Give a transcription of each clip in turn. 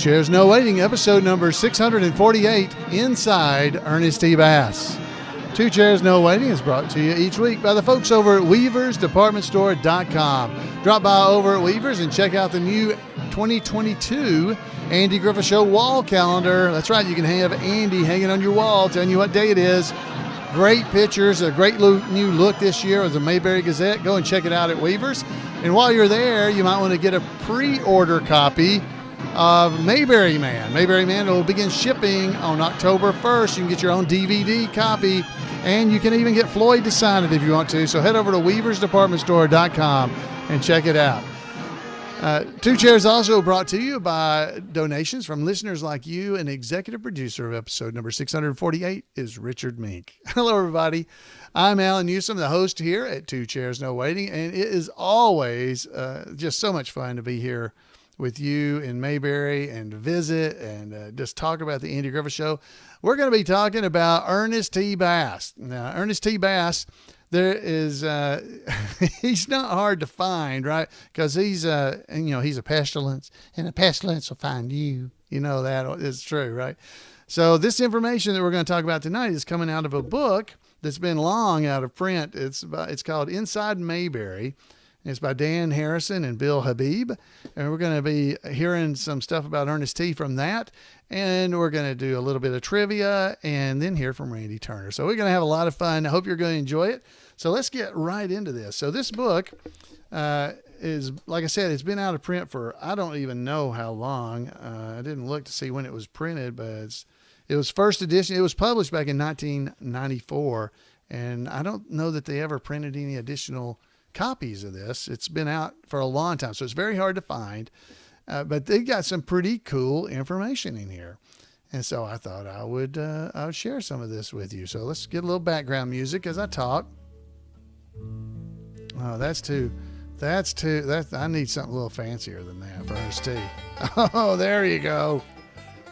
Chairs No Waiting, episode number 648, Inside Ernest T Bass. Two Chairs No Waiting is brought to you each week by the folks over at WeaversDepartmentStore.com. Drop by over at Weavers and check out the new 2022 Andy Griffith Show wall calendar. That's right, you can have Andy hanging on your wall telling you what day it is. Great pictures, a great new look this year of the Mayberry Gazette. Go and check it out at Weavers. And while you're there, you might want to get a pre-order copy of Mayberry Man. Mayberry Man will begin shipping on October 1st. You can get your own DVD copy, and you can even get Floyd to sign it if you want to. So head over to WeaversDepartmentStore.com and check it out. Two Chairs also brought to you by donations from listeners like you, and executive producer of episode number 648 is Richard Mink. Hello, everybody. I'm Allan Newsome, the host here at Two Chairs No Waiting, and it is always just so much fun to be here with you in Mayberry and visit and just talk about the Andy Griffith Show. We're going to be talking about Ernest T Bass. Now, Ernest T Bass, there is, he's not hard to find, right? Because he's a pestilence, and a pestilence will find you. You know that is true, right? So this information that we're going to talk about tonight is coming out of a book that's been long out of print. It's called Inside Mayberry. It's by Dan Harrison and Bill Habeeb. And we're going to be hearing some stuff about Ernest T from that. And we're going to do a little bit of trivia and then hear from Randy Turner. So we're going to have a lot of fun. I hope you're going to enjoy it. So let's get right into this. So this book is, like I said, it's been out of print for, I don't even know how long. I didn't look to see when it was printed, but it was first edition. It was published back in 1994. And I don't know that they ever printed any additional copies of this. It's been out for a long time, so it's very hard to find, but they got some pretty cool information in here, and so I thought I would share some of this with you. So let's get a little background music as I talk. Oh, I need something a little fancier than that for Ernest T. Oh, there you go.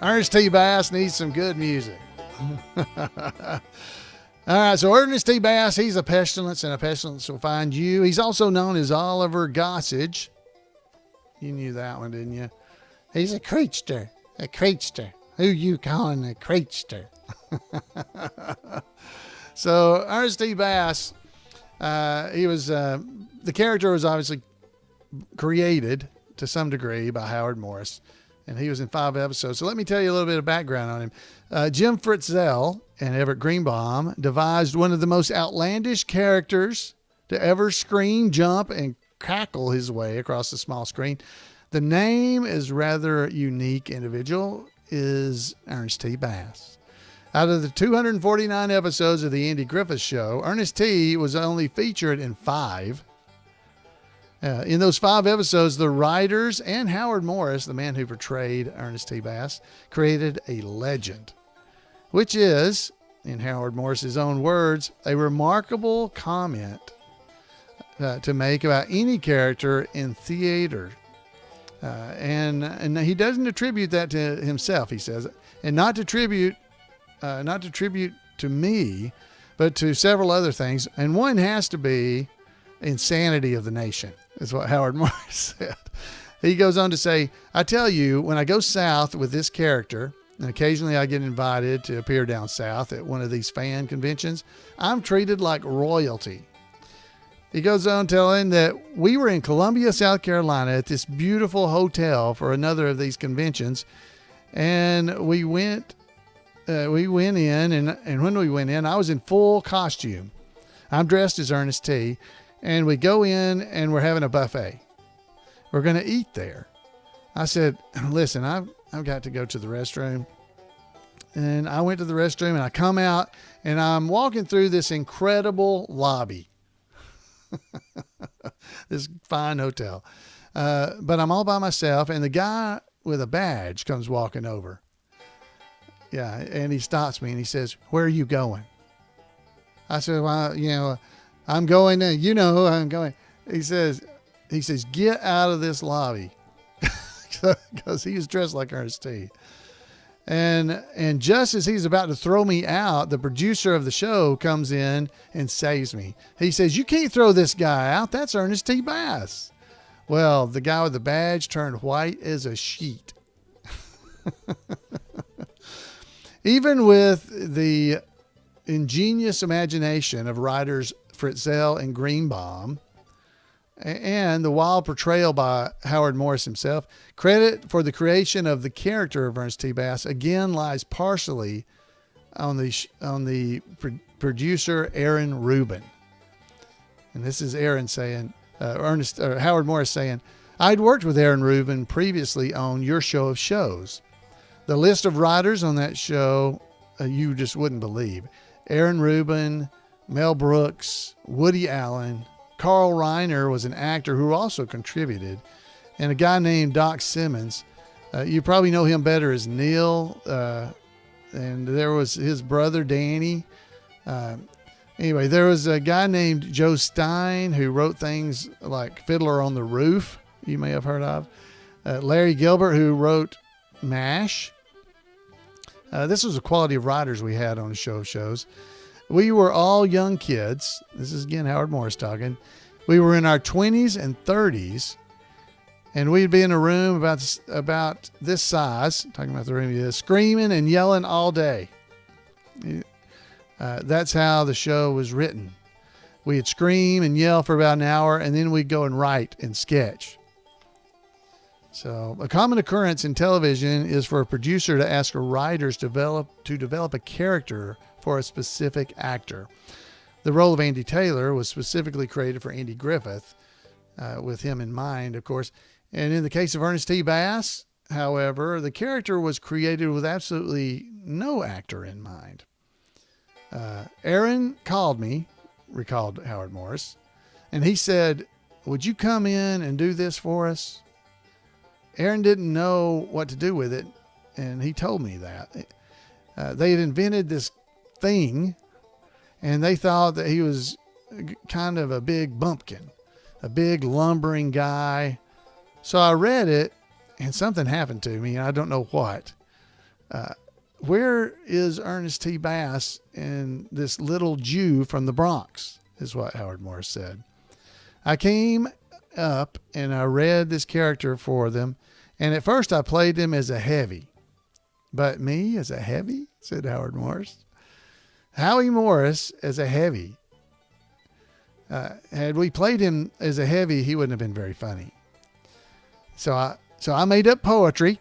Ernest T Bass needs some good music. All right, so Ernest T Bass, he's a pestilence, and a pestilence will find you. He's also known as Oliver Gossage. You knew that one, didn't you? He's a creature. Who you calling a creature? So Ernest T Bass, he was the character was obviously created to some degree by Howard Morris, and he was in 5 episodes. So let me tell you a little bit of background on him. Jim Fritzell and Everett Greenbaum devised one of the most outlandish characters to ever scream, jump, and cackle his way across the small screen. The name is rather unique. Individual is Ernest T Bass. Out of the 249 episodes of the Andy Griffith Show, Ernest T was only featured in 5. In those 5 episodes, the writers and Howard Morris, the man who portrayed Ernest T Bass, created a legend, which is, in Howard Morris's own words, a remarkable comment to make about any character in theater. And he doesn't attribute that to himself, he says, and not to tribute to me, but to several other things. And one has to be insanity of the nation, is what Howard Morris said. He goes on to say, I tell you, when I go south with this character, and occasionally I get invited to appear down south at one of these fan conventions, I'm treated like royalty. He goes on telling that we were in Columbia, South Carolina at this beautiful hotel for another of these conventions. And we went in, and when we went in, I was in full costume. I'm dressed as Ernest T, and we go in and we're having a buffet. We're going to eat there. I said, listen, I've got to go to the restroom. And I went to the restroom, and I come out, and I'm walking through this incredible lobby. This fine hotel. But I'm all by myself, and the guy with a badge comes walking over. Yeah, and he stops me, and he says, where are you going? I said, well, I'm going, I'm going. He says, get out of this lobby. Because he was dressed like Ernest T. And just as he's about to throw me out, the producer of the show comes in and saves me. He says, you can't throw this guy out. That's Ernest T Bass. Well, the guy with the badge turned white as a sheet. Even with the ingenious imagination of writers Fritzell and Greenbaum and the wild portrayal by Howard Morris himself, credit for the creation of the character of Ernest T Bass again lies partially on the producer Aaron Rubin. And this is Aaron saying, Howard Morris saying, I'd worked with Aaron Rubin previously on Your Show of Shows. The list of writers on that show, you just wouldn't believe. Aaron Rubin, Mel Brooks, Woody Allen, Carl Reiner was an actor who also contributed, and a guy named Doc Simmons. You probably know him better as Neil, and there was his brother Danny. Anyway, there was a guy named Joe Stein who wrote things like Fiddler on the Roof, you may have heard of. Larry Gilbert, who wrote MASH. This was the quality of writers we had on the show of shows. We were all young kids. This is again Howard Morris talking. We were in our 20s and 30s, and we'd be in a room about this size, talking about the room he is, screaming and yelling all day. That's how the show was written. We'd scream and yell for about an hour, and then we'd go and write and sketch. So a common occurrence in television is for a producer to ask writers to develop a character for a specific actor. The role of Andy Taylor was specifically created for Andy Griffith, with him in mind, of course. And in the case of Ernest T Bass, however, the character was created with absolutely no actor in mind. Aaron called me, recalled Howard Morris, and he said, would you come in and do this for us? Aaron didn't know what to do with it, and he told me that. They had invented this thing, and they thought that he was kind of a big bumpkin, a big lumbering guy. So I read it, and something happened to me, and I don't know what. Where is Ernest T Bass and this little Jew from the Bronx, is what Howard Morris said. I came up and I read this character for them, and at first I played him as a heavy. But me as a heavy, said Howard Morris. Howie Morris as a heavy. Had we played him as a heavy, he wouldn't have been very funny. So I made up poetry,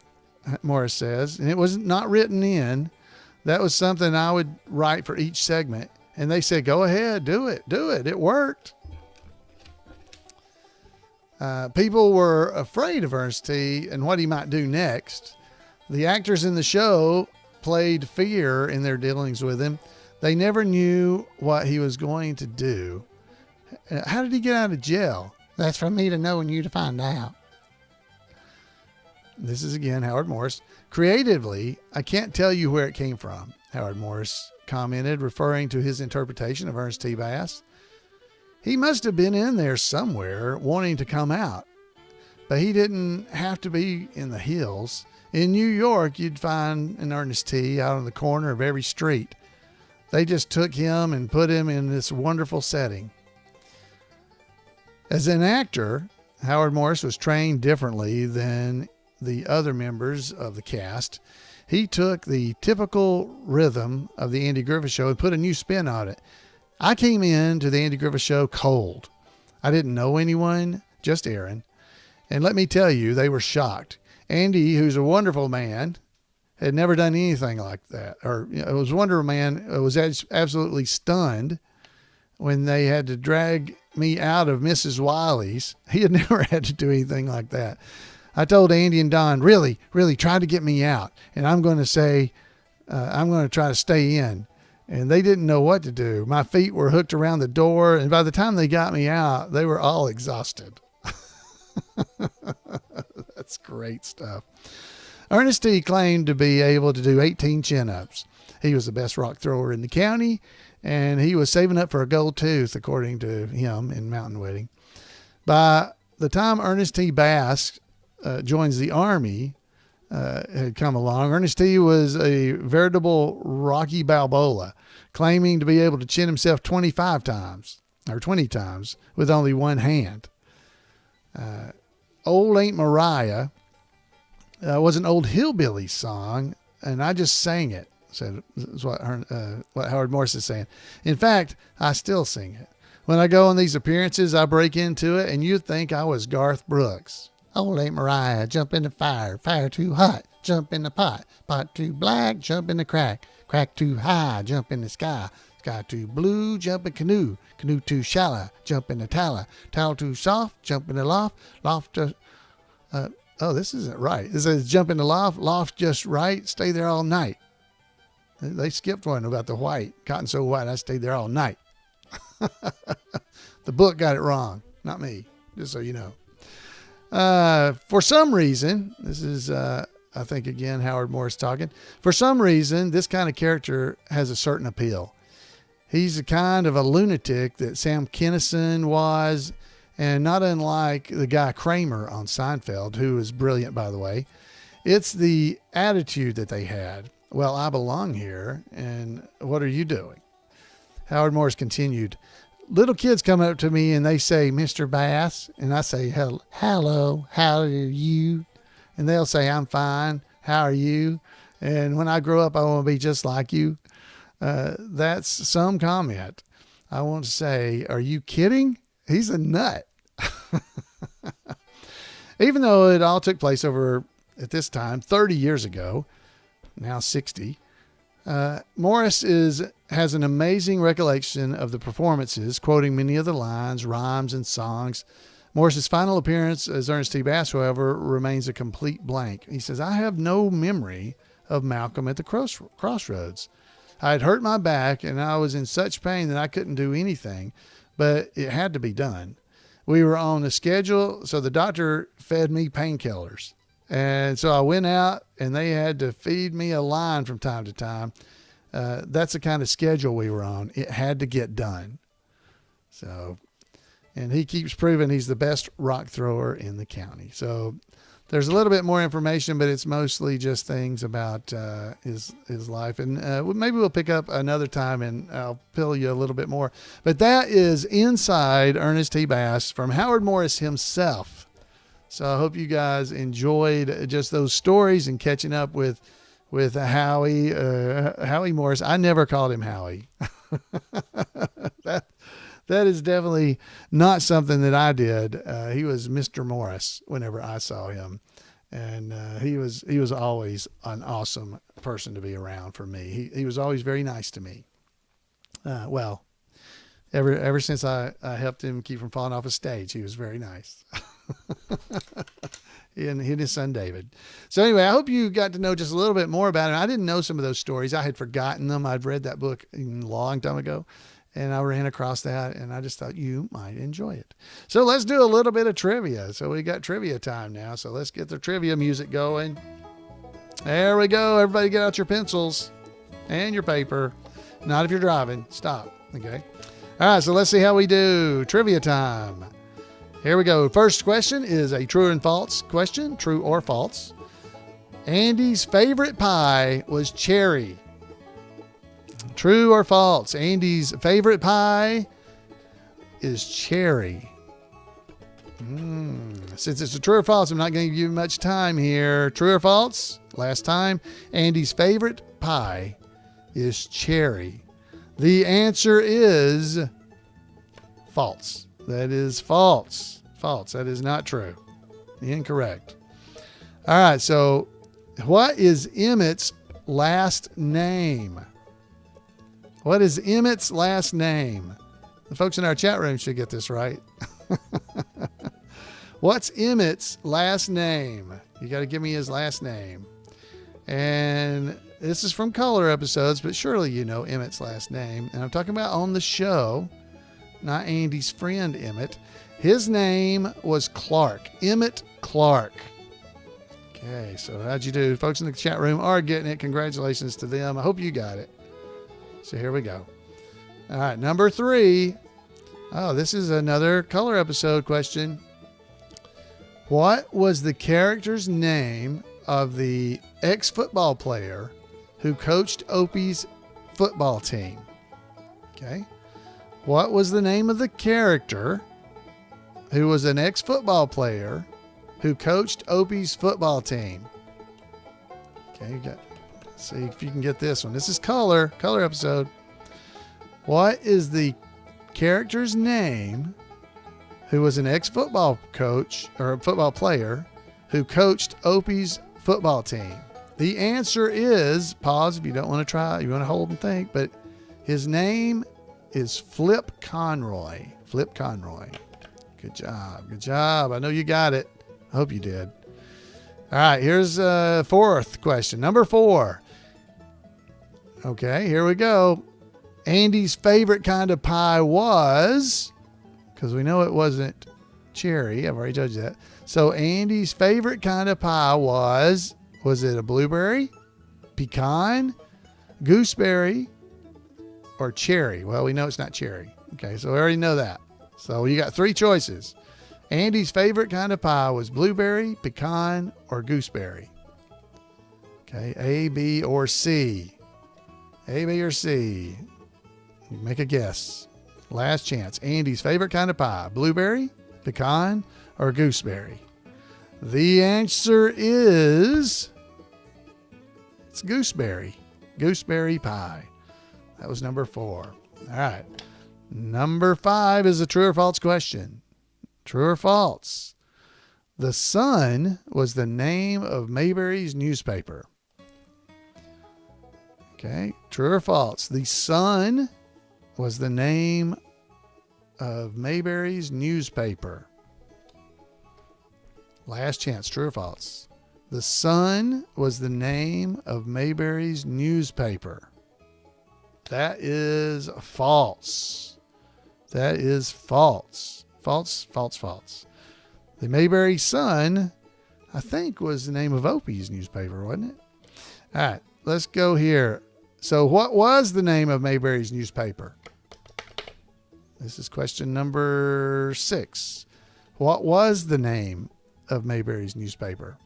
Morris says, and it was not written in. That was something I would write for each segment. And they said, go ahead, do it. It worked. People were afraid of Ernest T and what he might do next. The actors in the show played fear in their dealings with him. They never knew what he was going to do. How did he get out of jail? That's for me to know and you to find out. This is again Howard Morris. Creatively, I can't tell you where it came from, Howard Morris commented, referring to his interpretation of Ernest T Bass. He must have been in there somewhere wanting to come out, but he didn't have to be in the hills. In New York, you'd find an Ernest T out on the corner of every street. They just took him and put him in this wonderful setting. As an actor, Howard Morris was trained differently than the other members of the cast. He took the typical rhythm of the Andy Griffith Show and put a new spin on it. I came into the Andy Griffith Show cold. I didn't know anyone, just Aaron. And let me tell you, they were shocked. Andy, who's a wonderful man, had never done anything like that. Or, was Wonder Man, was absolutely stunned when they had to drag me out of Mrs. Wiley's. He had never had to do anything like that. I told Andy and Don, really try to get me out. And I'm going to say, I'm going to try to stay in. And they didn't know what to do. My feet were hooked around the door. And by the time they got me out, they were all exhausted. That's great stuff. Ernest T claimed to be able to do 18 chin-ups. He was the best rock thrower in the county, and he was saving up for a gold tooth, according to him, in Mountain Wedding. By the time Ernest T Bass joins the Army, had come along, Ernest T was a veritable Rocky Balboa, claiming to be able to chin himself 25 times, or 20 times, with only one hand. Old Aunt Mariah was an old hillbilly song, and I just sang it. So that's what Howard Morris is saying. In fact, I still sing it. When I go on these appearances, I break into it, and you'd think I was Garth Brooks. Old Aunt Mariah, jump in the fire, fire too hot, jump in the pot, pot too black, jump in the crack, crack too high, jump in the sky, sky too blue, jump in canoe, canoe too shallow, jump in the towel, towel too soft, jump in the loft, loft to, oh, this isn't right. It says jump in the loft, loft just right, stay there all night. They skipped one about the white, cotton so white, I stayed there all night. The book got it wrong, not me, just so you know. For some reason, this is, I think, again, Howard Morris talking. For some reason, this kind of character has a certain appeal. He's a kind of a lunatic that Sam Kinison was, and not unlike the guy Kramer on Seinfeld, who is brilliant, by the way. It's the attitude that they had. Well, I belong here, and what are you doing? Howard Morris continued, little kids come up to me and they say, Mr. Bass, and I say, hello, how are you? And they'll say, I'm fine, how are you? And when I grow up, I want to be just like you. That's some comment. I want to say, are you kidding? He's a nut. Even though it all took place over, at this time, 30 years ago, now 60, Morris has an amazing recollection of the performances, quoting many of the lines, rhymes, and songs. Morris's final appearance as Ernest T Bass, however, remains a complete blank. He says, I have no memory of Malcolm at the crossroads. I had hurt my back, and I was in such pain that I couldn't do anything, but it had to be done. We were on a schedule, so the doctor fed me painkillers. And so I went out, and they had to feed me a line from time to time. That's the kind of schedule we were on. It had to get done. So, and he keeps proving he's the best rock thrower in the county. So there's a little bit more information, but it's mostly just things about his life. And maybe we'll pick up another time, and I'll fill you a little bit more. But that is Inside Ernest T Bass from Howard Morris himself. So I hope you guys enjoyed just those stories and catching up with Howie Morris. I never called him Howie. That is definitely not something that I did. He was Mr. Morris whenever I saw him, and he was always an awesome person to be around for me. He was always very nice to me. Well, ever since I helped him keep from falling off a stage, he was very nice. and his son David. So anyway, I hope you got to know just a little bit more about him. I didn't know some of those stories. I had forgotten them. I'd read that book a long time ago, and I ran across that, and I just thought you might enjoy it. So let's do a little bit of trivia. So we got trivia time now. So let's get the trivia music going. There we go. Everybody get out your pencils and your paper. Not if you're driving. Stop. Okay. All right. So let's see how we do. Trivia time. Here we go. First question is a true and false question. True or false. Andy's favorite pie was cherry. True or false? Andy's favorite pie is cherry. Since it's a true or false, I'm not going to give you much time here. True or false? Last time. Andy's favorite pie is cherry. The answer is false. That is false. False. That is not true. Incorrect. All right. So what is Emmett's last name? What is Emmett's last name? The folks in our chat room should get this right. What's Emmett's last name? You got to give me his last name. And this is from Color episodes, but surely you know Emmett's last name. And I'm talking about on the show, not Andy's friend Emmett. His name was Clark. Emmett Clark. Okay, so how'd you do? Folks in the chat room are getting it. Congratulations to them. I hope you got it. So here we go. All right, number 3. Oh, this is another Color episode question. What was the character's name of the ex-football player who coached Opie's football team? Okay. What was the name of the character who was an ex-football player who coached Opie's football team? Okay, let's see if you can get this one. This is color episode. What is the character's name who was an ex-football coach or a football player who coached Opie's football team? The answer is, pause if you don't want to try, you want to hold and think, but his name is Flip Conroy. Flip Conroy. Good job. Good job. I know you got it. I hope you did. All right, here's a fourth question. Number 4. Okay, here we go. Andy's favorite kind of pie was, because we know it wasn't cherry. I've already told you that. So Andy's favorite kind of pie was it a blueberry, pecan, gooseberry, or cherry? Well, we know it's not cherry. Okay, so we already know that. So you got 3 choices. Andy's favorite kind of pie was blueberry, pecan, or gooseberry. Okay, A, B, or C. A, B, or C. You make a guess. Last chance. Andy's favorite kind of pie, blueberry, pecan, or gooseberry? The answer is, it's gooseberry. Gooseberry pie. That was number 4. All right. Number 5 is a true or false question. True or false? The Sun was the name of Mayberry's newspaper. Okay. True or false? The Sun was the name of Mayberry's newspaper. Last chance. True or false? The Sun was the name of Mayberry's newspaper. That is false. That is false. False, false, false. The Mayberry Sun, I think, was the name of Opie's newspaper, wasn't it? All right, let's go here. So what was the name of Mayberry's newspaper? This is question number 6. What was the name of Mayberry's newspaper?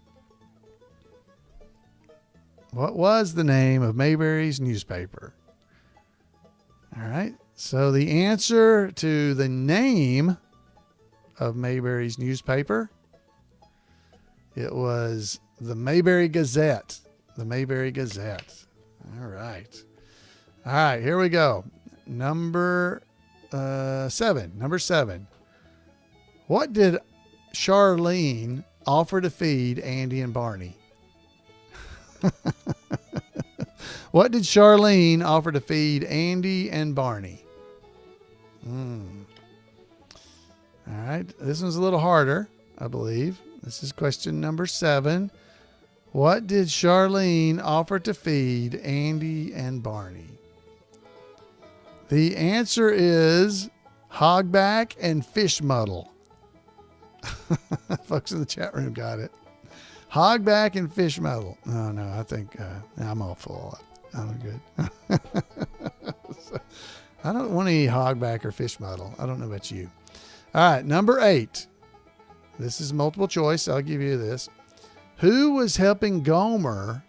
What was the name of Mayberry's newspaper? All right. So the answer to the name of Mayberry's newspaper, it was the Mayberry Gazette. The Mayberry Gazette. All right. All right, here we go. Number 7. Number 7. What did Charlene offer to feed Andy and Barney? What did Charlene offer to feed Andy and Barney? All right. This one's a little harder, I believe. This is question number 7. What did Charlene offer to feed Andy and Barney? The answer is hogback and fish muddle. Folks in the chat room got it. Hogback and fish muddle. Oh, no, I think I'm all full. I'm good. So, I don't want to eat hogback or fish muddle. I don't know about you. All right, number 8. This is multiple choice. I'll give you this. Who was helping Gomer?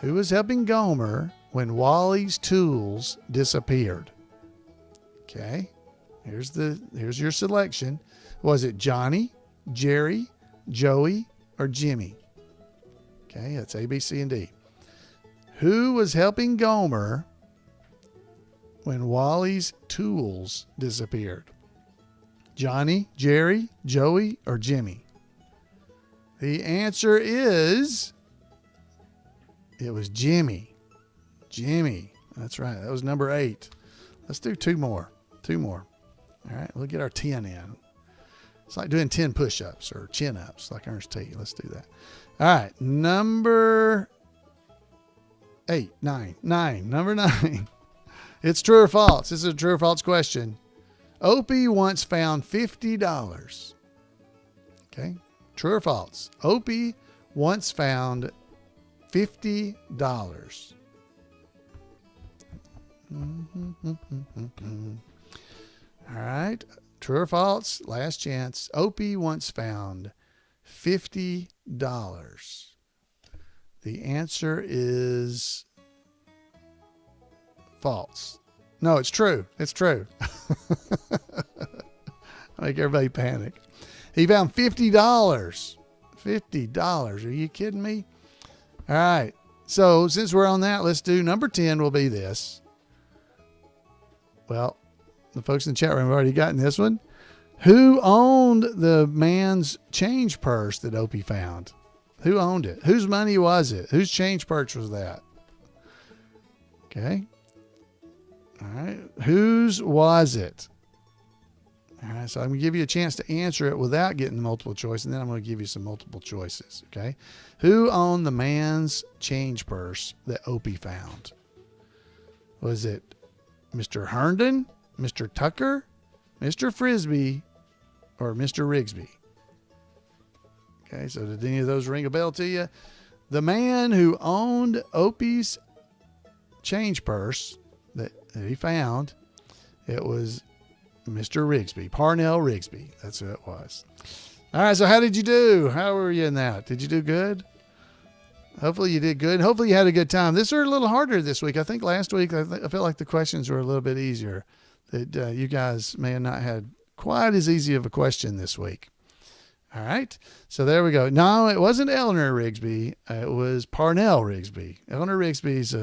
Who was helping Gomer when Wally's tools disappeared? Okay. Here's your selection. Was it Johnny, Jerry, Joey, or Jimmy? Okay, that's A, B, C, and D. Who was helping Gomer when Wally's tools disappeared? Johnny, Jerry, Joey, or Jimmy? The answer is, it was Jimmy. Jimmy. That's right. That was number 8. Let's do 2 more. 2 more. All right, we'll get our 10 in. It's like doing 10 push-ups or chin-ups like Ernest T. Let's do that. All right, number 8, 9. Number 9. It's true or false. This is a true or false question. Opie once found $50. Okay, true or false? Opie once found $50. All right. True or false? Last chance. Opie once found $50. The answer is false. No, it's true. It's true. Make everybody panic. He found $50. $50. Are you kidding me? All right. So since we're on that, let's do number 10 will be this. Well, the folks in the chat room have already gotten this one. Who owned the man's change purse that Opie found? Who owned it? Whose money was it? Whose change purse was that? Okay. All right. Whose was it? All right. So I'm going to give you a chance to answer it without getting the multiple choice, and then I'm going to give you some multiple choices. Okay. Who owned the man's change purse that Opie found? Was it Mr. Herndon, Mr. Tucker, Mr. Frisbee, or Mr. Rigsby? Okay, so did any of those ring a bell to you? The man who owned Opie's change purse that he found, it was Mr. Rigsby, Parnell Rigsby. That's who it was. All right, so how did you do? How were you in that? Did you do good? Hopefully you did good. Hopefully you had a good time. This are a little harder this week. I think last week I felt like the questions were a little bit easier. That you guys may have not had quite as easy of a question this week. All right. So there we go. No, it wasn't Eleanor Rigsby. It was Parnell Rigsby. Eleanor Rigsby's,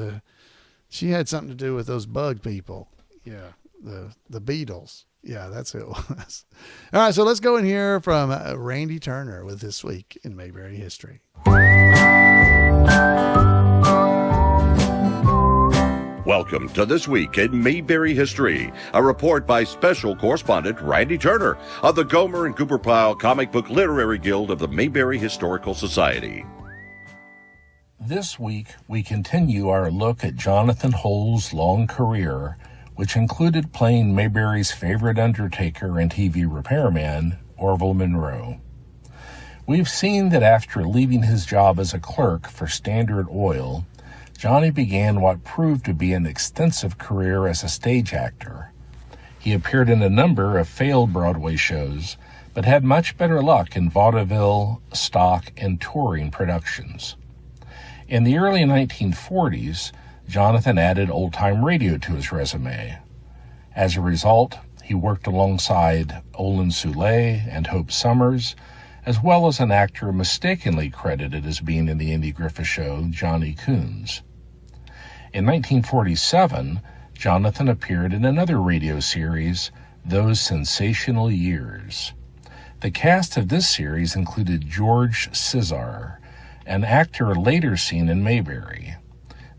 she had something to do with those bug people. Yeah. The Beatles. Yeah, that's who it was. All right. So let's go in here from Randy Turner with This Week in Mayberry History. Welcome to This Week in Mayberry History, a report by special correspondent Randy Turner of the Gomer and Cooper Pyle Comic Book Literary Guild of the Mayberry Historical Society. This week, we continue our look at Jonathan Hull's long career, which included playing Mayberry's favorite undertaker and TV repairman, Orville Monroe. We've seen that after leaving his job as a clerk for Standard Oil, Johnny began what proved to be an extensive career as a stage actor. He appeared in a number of failed Broadway shows, but had much better luck in vaudeville, stock, and touring productions. In the early 1940s, Jonathan added old-time radio to his resume. As a result, he worked alongside Olin Soule and Hope Summers, as well as an actor mistakenly credited as being in the Andy Griffith Show, Johnny Coons. In 1947, Jonathan appeared in another radio series, Those Sensational Years. The cast of this series included George Cizar, an actor later seen in Mayberry.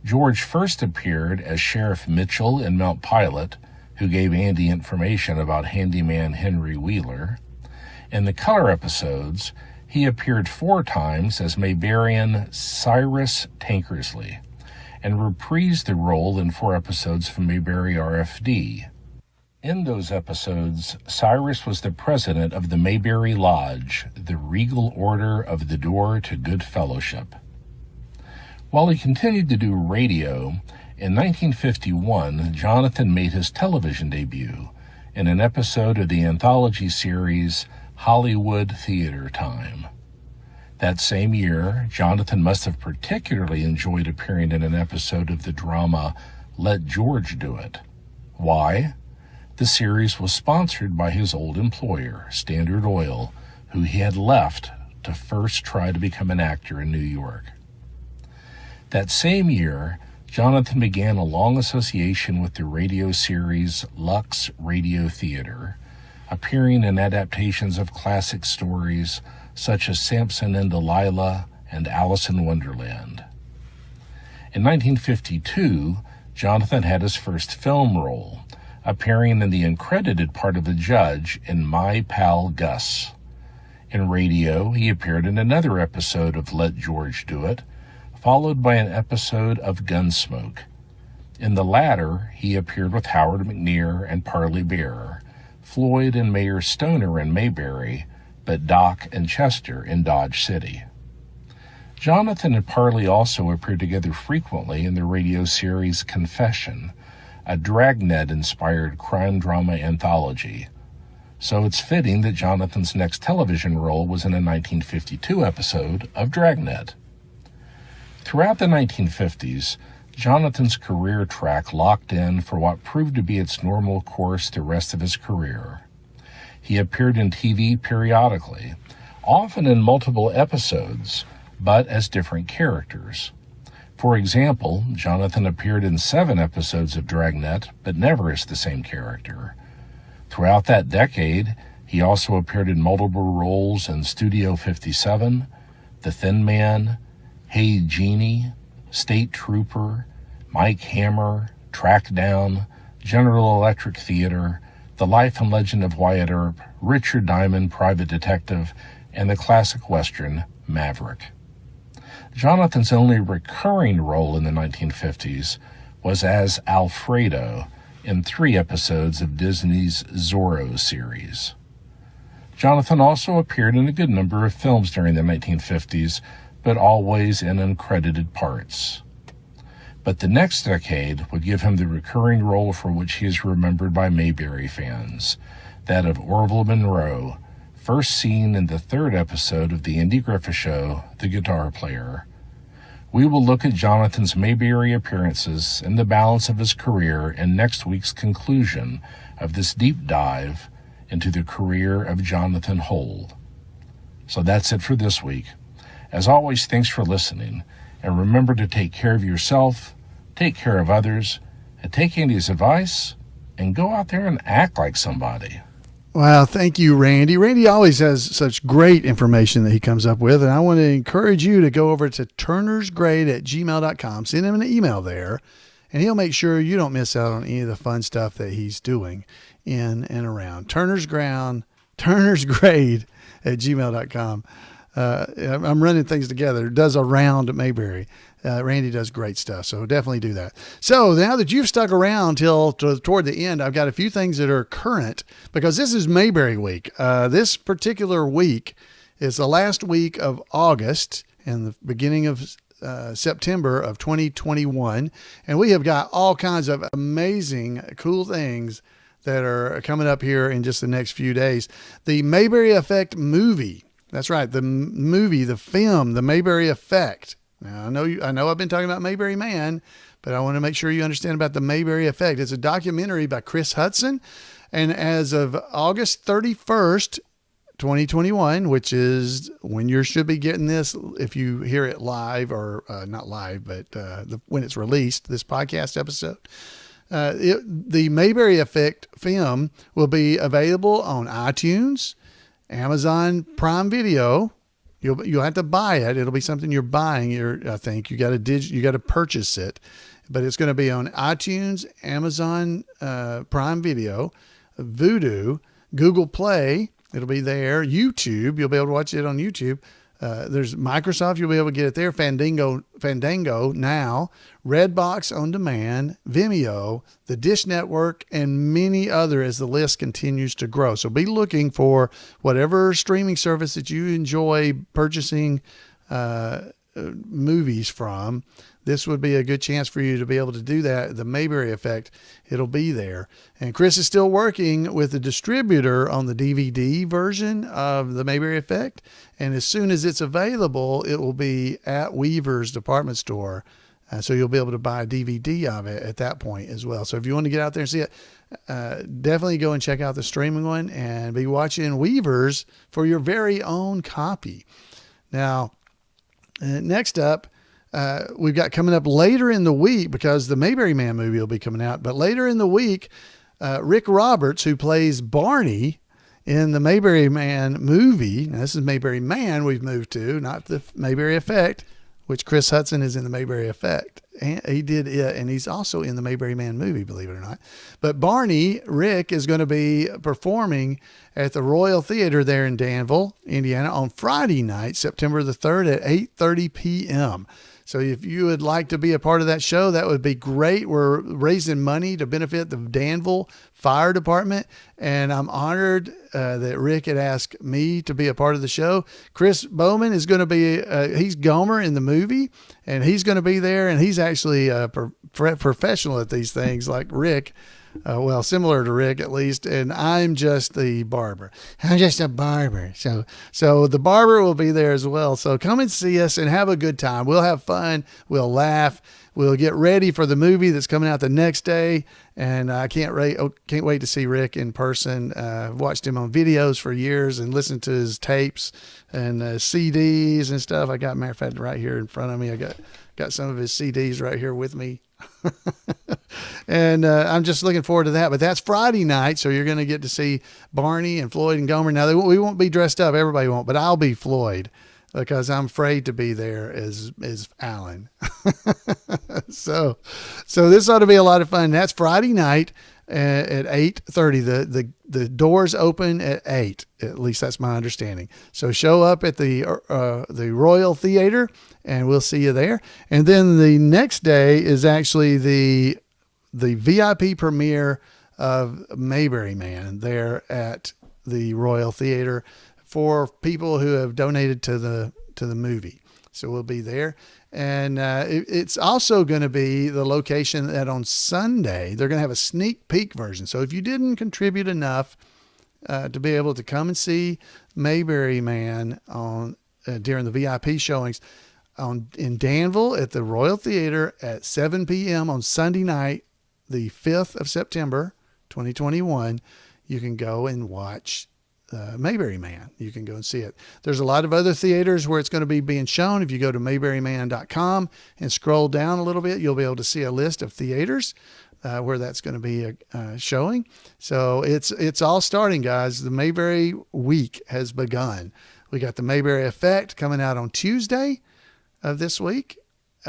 George first appeared as Sheriff Mitchell in Mount Pilot, who gave Andy information about handyman Henry Wheeler. In the color episodes, he appeared 4 times as Mayberian Cyrus Tankersley, and reprised the role in 4 episodes from Mayberry RFD. In those episodes, Cyrus was the president of the Mayberry Lodge, the Regal Order of the Door to Good Fellowship. While he continued to do radio, in 1951, Jonathan made his television debut in an episode of the anthology series Hollywood Theater Time. That same year, Jonathan must have particularly enjoyed appearing in an episode of the drama Let George Do It. Why? The series was sponsored by his old employer, Standard Oil, who he had left to first try to become an actor in New York. That same year, Jonathan began a long association with the radio series Lux Radio Theater, appearing in adaptations of classic stories such as Samson and Delilah and Alice in Wonderland. In 1952, Jonathan had his first film role, appearing in the uncredited part of the judge in My Pal Gus. In radio, he appeared in another episode of Let George Do It, followed by an episode of Gunsmoke. In the latter, he appeared with Howard McNear and Parley Bear, Floyd and Mayor Stoner in Mayberry, but Doc and Chester in Dodge City. Jonathan and Parley also appeared together frequently in the radio series Confession, a Dragnet-inspired crime drama anthology. So it's fitting that Jonathan's next television role was in a 1952 episode of Dragnet. Throughout the 1950s, Jonathan's career track locked in for what proved to be its normal course the rest of his career. He appeared in TV periodically, often in multiple episodes, but as different characters. For example, Jonathan appeared in 7 episodes of Dragnet, but never as the same character. Throughout that decade, he also appeared in multiple roles in Studio 57, The Thin Man, Hey Jeannie, State Trooper, Mike Hammer, Track Down, General Electric Theater, The Life and Legend of Wyatt Earp, Richard Diamond, Private Detective, and the classic Western Maverick. Jonathan's only recurring role in the 1950s was as Alfredo in 3 episodes of Disney's Zorro series. Jonathan also appeared in a good number of films during the 1950s, but always in uncredited parts. But the next decade would give him the recurring role for which he is remembered by Mayberry fans, that of Orville Monroe, first seen in the 3rd episode of The Andy Griffith Show, The Guitar Player. We will look at Jonathan's Mayberry appearances and the balance of his career in next week's conclusion of this deep dive into the career of Jonathan Hole. So that's it for this week. As always, thanks for listening, and remember to take care of yourself, take care of others, and take Andy's advice, and go out there and act like somebody. Wow, thank you, Randy. Randy always has such great information that he comes up with, and I want to encourage you to go over to turnersgrade@gmail.com. Send him an email there, and he'll make sure you don't miss out on any of the fun stuff that he's doing in and around. turnersgrade@gmail.com. I'm running things together. It does around Mayberry. Randy does great stuff, so definitely do that. So now that you've stuck around toward the end, I've got a few things that are current because this is Mayberry week. This particular week is the last week of August and the beginning of September of 2021, and we have got all kinds of amazing, cool things that are coming up here in just the next few days. The Mayberry Effect movie. That's right. The movie, the film, The Mayberry Effect. Now, I know I've been talking about Mayberry Man, but I want to make sure you understand about The Mayberry Effect. It's a documentary by Chris Hudson. And as of August 31st, 2021, which is when you should be getting this, if you hear it live or not live, but when it's released, this podcast episode, the Mayberry Effect film will be available on iTunes, Amazon Prime Video. You'll have to buy it. It'll be something you're buying. I think you got to purchase it, but it's going to be on iTunes, Amazon Prime Video, Vudu, Google Play. It'll be there. YouTube. You'll be able to watch it on YouTube. There's Microsoft. You'll be able to get it there. Fandango now, Redbox on demand, Vimeo, the Dish Network, and many other as the list continues to grow. So be looking for whatever streaming service that you enjoy purchasing movies from. This would be a good chance for you to be able to do that. The Mayberry Effect, it'll be there. And Chris is still working with the distributor on the DVD version of the Mayberry Effect. And as soon as it's available, it will be at Weaver's department store. So you'll be able to buy a DVD of it at that point as well. So if you want to get out there and see it, definitely go and check out the streaming one and be watching Weaver's for your very own copy. Now, next up, we've got coming up later in the week, because the Mayberry Man movie will be coming out, but later in the week, Rick Roberts, who plays Barney in the Mayberry Man movie. Now, this is Mayberry Man we've moved to, not the Mayberry Effect, which Chris Hudson is in the Mayberry Effect. And he did it, and he's also in the Mayberry Man movie, believe it or not. But Barney, Rick, is going to be performing at the Royal Theater there in Danville, Indiana, on Friday night, September the 3rd at 8:30 p.m. So if you would like to be a part of that show, that would be great. We're raising money to benefit the Danville Fire Department, and I'm honored that Rick had asked me to be a part of the show. Chris Bowman is going to be, he's Gomer in the movie, and he's going to be there, and he's actually a professional at these things like Rick. Well, similar to Rick at least, and I'm just the barber. I'm just a barber. So the barber will be there as well. So come and see us and have a good time. We'll have fun. We'll laugh. we'll get ready for the movie that's coming out the next day. And I can't wait to see Rick in person. I've watched him on videos for years and listened to his tapes and CDs and stuff. Matter of fact, right here in front of me, I got some of his CDs right here with me. And I'm just looking forward to that. But that's Friday night, so you're going to get to see Barney and Floyd and Gomer. Now, we won't be dressed up. Everybody won't, but I'll be Floyd because I'm afraid to be there as Allan. So this ought to be a lot of fun. That's Friday night at 8:30. The doors open at 8. At least that's my understanding. So show up at the Royal Theater, and we'll see you there. And then the next day is actually the VIP premiere of Mayberry Man there at the Royal Theater for people who have donated to the movie. So we'll be there. And it's also going to be the location that on Sunday, they're going to have a sneak peek version. So if you didn't contribute enough to be able to come and see Mayberry Man during the VIP showings in Danville at the Royal Theater at 7 p.m. on Sunday night, the 5th of September, 2021, you can go and watch Mayberry Man. You can go and see it. There's a lot of other theaters where it's going to be being shown. If you go to mayberryman.com and scroll down a little bit, you'll be able to see a list of theaters where that's going to be showing. So it's all starting, guys. The Mayberry week has begun. We got the Mayberry Effect coming out on Tuesday of this week.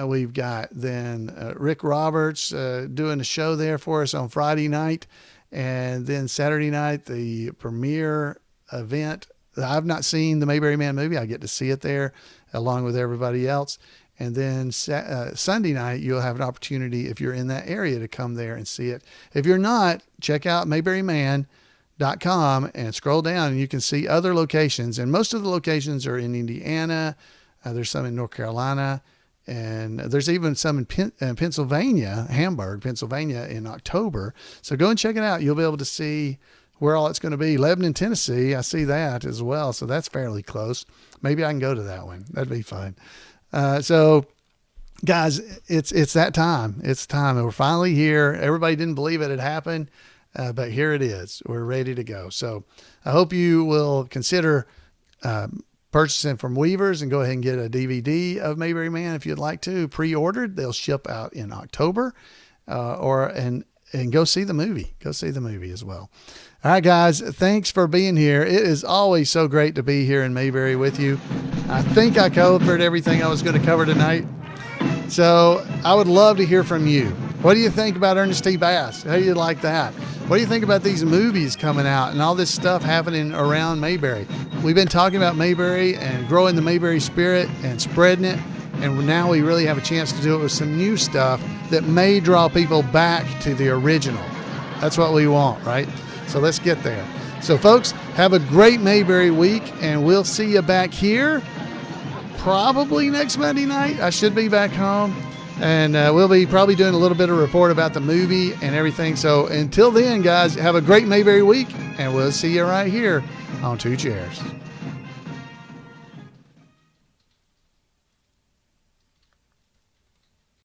We've got then Rick Roberts doing a show there for us on Friday night. And then Saturday night, the premiere event. I've not seen the Mayberry Man movie. I get to see it there along with everybody else. And then Sunday night, you'll have an opportunity, if you're in that area, to come there and see it. If you're not, check out mayberryman.com and scroll down, and you can see other locations. And most of the locations are in Indiana. There's some in North Carolina. And there's even some in Pennsylvania, Hamburg, Pennsylvania in October. So go and check it out. You'll be able to see where all it's going to be. Lebanon, Tennessee, I see that as well. So that's fairly close. Maybe I can go to that one. That'd be fun. So guys, it's that time. It's time. We're finally here. Everybody didn't believe it had happened, but here it is. We're ready to go. So I hope you will consider purchasing from Weavers and go ahead and get a DVD of Mayberry Man if you'd like to. Pre-ordered. They'll ship out in October, and go see the movie. Go see the movie as well. All right, guys, thanks for being here. It is always so great to be here in Mayberry with you. I think I covered everything I was going to cover tonight. So I would love to hear from you. What do you think about Ernest T Bass? How do you like that? What do you think about these movies coming out and all this stuff happening around Mayberry? We've been talking about Mayberry and growing the Mayberry spirit and spreading it. And now we really have a chance to do it with some new stuff that may draw people back to the original. That's what we want, right? So let's get there. So folks, have a great Mayberry week, and we'll see you back here probably next Monday night. I should be back home, and we'll be probably doing a little bit of report about the movie and everything. So until then, guys, have a great Mayberry week, and we'll see you right here on Two Chairs.